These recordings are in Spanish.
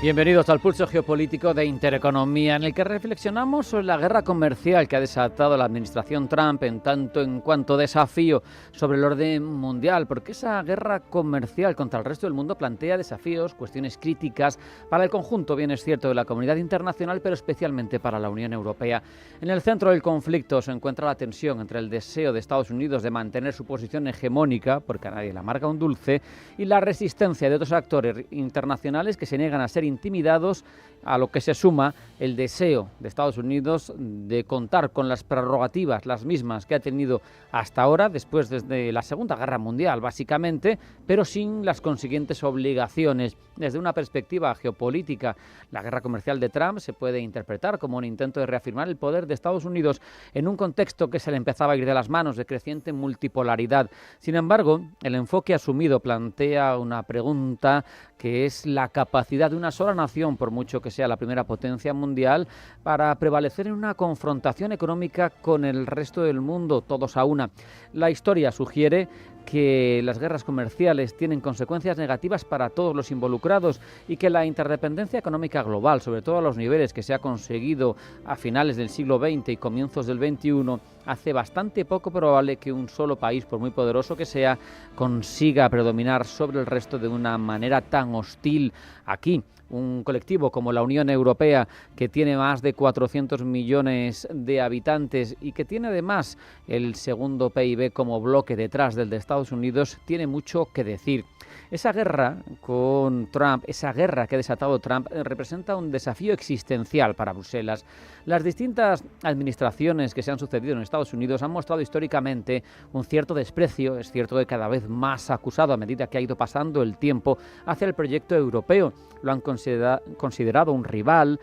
Bienvenidos al Pulso Geopolítico de Intereconomía, en el que reflexionamos sobre la guerra comercial que ha desatado la administración Trump en tanto en cuanto desafío sobre el orden mundial, porque esa guerra comercial contra el resto del mundo plantea desafíos, cuestiones críticas para el conjunto, bien es cierto, de la comunidad internacional, pero especialmente para la Unión Europea. En el centro del conflicto se encuentra la tensión entre el deseo de Estados Unidos de mantener su posición hegemónica, porque a nadie le amarga un dulce, y la resistencia de otros actores internacionales que se niegan a ser intimidados, a lo que se suma el deseo de Estados Unidos de contar con las prerrogativas, las mismas que ha tenido hasta ahora, después desde la Segunda Guerra Mundial, básicamente, pero sin las consiguientes obligaciones. Desde una perspectiva geopolítica, la guerra comercial de Trump se puede interpretar como un intento de reafirmar el poder de Estados Unidos en un contexto que se le empezaba a ir de las manos, de creciente multipolaridad. Sin embargo, el enfoque asumido plantea una pregunta que es la capacidad de una sola nación, por mucho que sea la primera potencia mundial, para prevalecer en una confrontación económica con el resto del mundo, todos a una. La historia sugiere que las guerras comerciales tienen consecuencias negativas para todos los involucrados y que la interdependencia económica global, sobre todo a los niveles que se ha conseguido a finales del siglo XX y comienzos del XXI, hace bastante poco probable que un solo país, por muy poderoso que sea, consiga predominar sobre el resto de una manera tan hostil. Aquí, un colectivo como la Unión Europea, que tiene más de 400 millones de habitantes y que tiene además el segundo PIB como bloque detrás del de Estados Unidos, tiene mucho que decir. Esa guerra con Trump, esa guerra que ha desatado Trump, representa un desafío existencial para Bruselas. Las distintas administraciones que se han sucedido en Estados Unidos han mostrado históricamente un cierto desprecio, es cierto que cada vez más acusado a medida que ha ido pasando el tiempo, hacia el proyecto europeo. Lo han considerado un rival,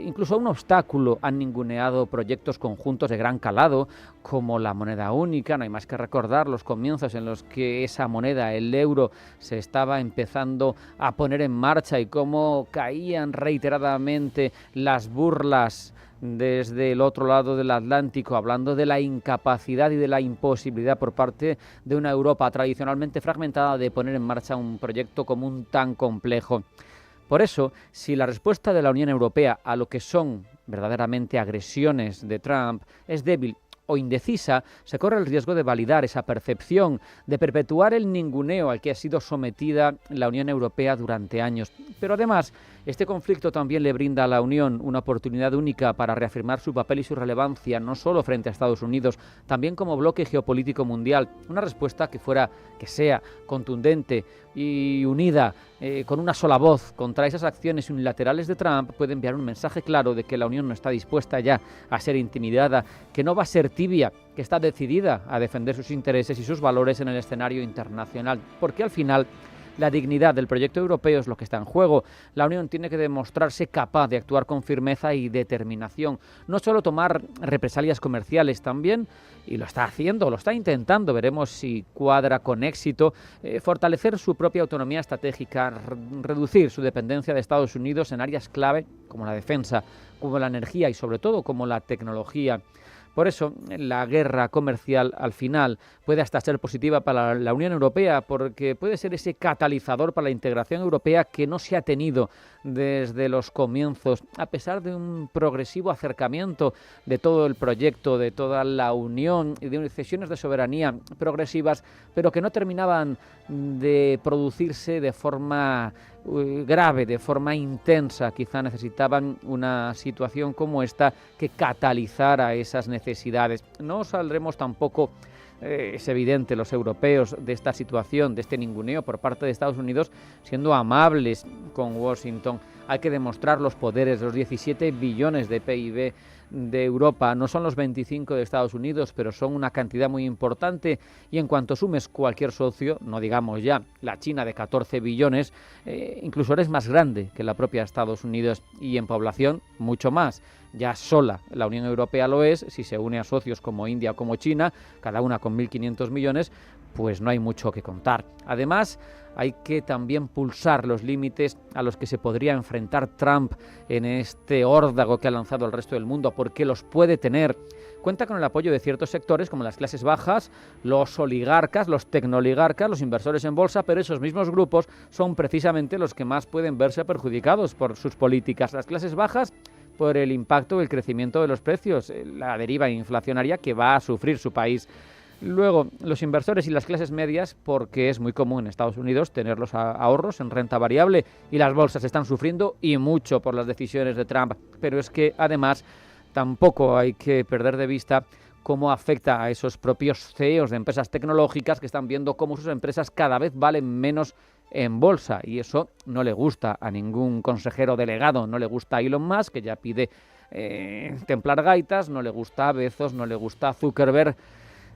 incluso un obstáculo. Han ninguneado proyectos conjuntos de gran calado como la moneda única. No hay más que recordar los comienzos en los que esa moneda, el euro, se estaba empezando a poner en marcha y cómo caían reiteradamente las burlas desde el otro lado del Atlántico, hablando de la incapacidad y de la imposibilidad por parte de una Europa tradicionalmente fragmentada de poner en marcha un proyecto común tan complejo. Por eso, si la respuesta de la Unión Europea a lo que son verdaderamente agresiones de Trump es débil o indecisa, se corre el riesgo de validar esa percepción, de perpetuar el ninguneo al que ha sido sometida la Unión Europea durante años. Pero además, este conflicto también le brinda a la Unión una oportunidad única para reafirmar su papel y su relevancia, no solo frente a Estados Unidos, también como bloque geopolítico mundial. Una respuesta que sea contundente y unida, con una sola voz contra esas acciones unilaterales de Trump, puede enviar un mensaje claro de que la Unión no está dispuesta ya a ser intimidada, que no va a ser tibia, que está decidida a defender sus intereses y sus valores en el escenario internacional, porque al final la dignidad del proyecto europeo es lo que está en juego. La Unión tiene que demostrarse capaz de actuar con firmeza y determinación, no solo tomar represalias comerciales también, y lo está haciendo, lo está intentando, veremos si cuadra con éxito, fortalecer su propia autonomía estratégica, reducir su dependencia de Estados Unidos en áreas clave como la defensa, como la energía y sobre todo como la tecnología. Por eso, la guerra comercial al final puede hasta ser positiva para la Unión Europea, porque puede ser ese catalizador para la integración europea que no se ha tenido desde los comienzos, a pesar de un progresivo acercamiento de todo el proyecto, de toda la Unión y de cesiones de soberanía progresivas, pero que no terminaban de producirse de forma grave, de forma intensa. Quizá necesitaban una situación como esta que catalizara esas necesidades. No saldremos tampoco, es evidente, los europeos de esta situación, de este ninguneo por parte de Estados Unidos, siendo amables con Washington. Hay que demostrar los poderes, los 17 billones de PIB de Europa. No son los 25 de Estados Unidos, pero son una cantidad muy importante, y en cuanto sumes cualquier socio, no digamos ya la China de 14 billones, incluso eres más grande que la propia Estados Unidos, y en población mucho más. Ya sola la Unión Europea lo es, si se une a socios como India o como China, cada una con 1.500 millones, pues no hay mucho que contar. Además, hay que también pulsar los límites a los que se podría enfrentar Trump en este órdago que ha lanzado al resto del mundo, porque los puede tener. cuenta con el apoyo de ciertos sectores como las clases bajas, los oligarcas, los tecnooligarcas, los inversores en bolsa, pero esos mismos grupos son precisamente los que más pueden verse perjudicados por sus políticas. Las clases bajas por el impacto del crecimiento de los precios, la deriva inflacionaria que va a sufrir su país. Luego, los inversores y las clases medias, porque es muy común en Estados Unidos tener los ahorros en renta variable y las bolsas están sufriendo y mucho por las decisiones de Trump. Pero es que, además, tampoco hay que perder de vista cómo afecta a esos propios CEOs de empresas tecnológicas que están viendo cómo sus empresas cada vez valen menos en bolsa. Y eso no le gusta a ningún consejero delegado, no le gusta a Elon Musk, que ya pide templar gaitas, no le gusta a Bezos, no le gusta a Zuckerberg.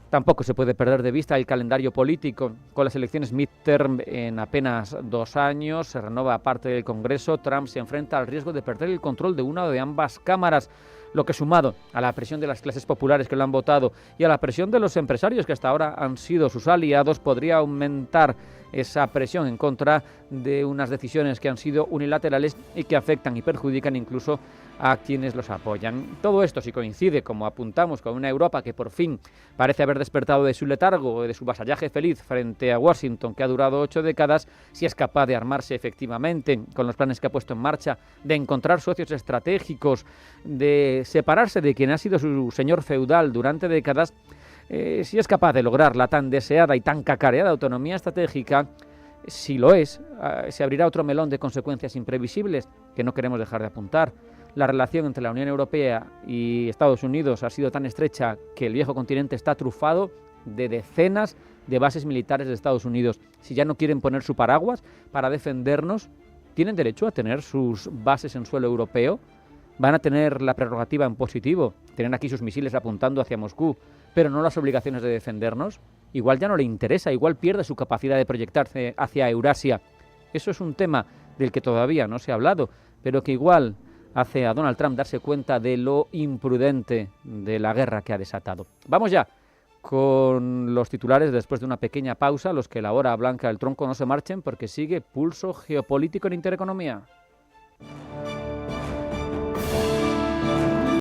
Tampoco se puede perder de vista el calendario político. Con las elecciones midterm en apenas 2 años, se renueva parte del Congreso, Trump se enfrenta al riesgo de perder el control de una o de ambas cámaras, lo que sumado a la presión de las clases populares que lo han votado y a la presión de los empresarios que hasta ahora han sido sus aliados, podría aumentar esa presión en contra de unas decisiones que han sido unilaterales y que afectan y perjudican incluso a quienes los apoyan. Todo esto, si coincide, como apuntamos, con una Europa que por fin parece haber despertado de su letargo, de su vasallaje feliz frente a Washington, que ha durado 8 décadas, si es capaz de armarse efectivamente con los planes que ha puesto en marcha, de encontrar socios estratégicos, de separarse de quien ha sido su señor feudal durante décadas, si es capaz de lograr la tan deseada y tan cacareada autonomía estratégica, si lo es, se abrirá otro melón de consecuencias imprevisibles que no queremos dejar de apuntar. La relación entre la Unión Europea y Estados Unidos ha sido tan estrecha que el viejo continente está trufado de decenas de bases militares de Estados Unidos. Si ya no quieren poner su paraguas para defendernos, ¿tienen derecho a tener sus bases en suelo europeo? ¿Van a tener la prerrogativa en positivo? ¿Tienen aquí sus misiles apuntando hacia Moscú, pero no las obligaciones de defendernos? Igual ya no le interesa, igual pierde su capacidad de proyectarse hacia Eurasia. Eso es un tema del que todavía no se ha hablado, pero que igual hace a Donald Trump darse cuenta de lo imprudente de la guerra que ha desatado. Vamos ya con los titulares después de una pequeña pausa. Los que la hora blanca del tronco no se marchen porque sigue Pulso Geopolítico en Intereconomía.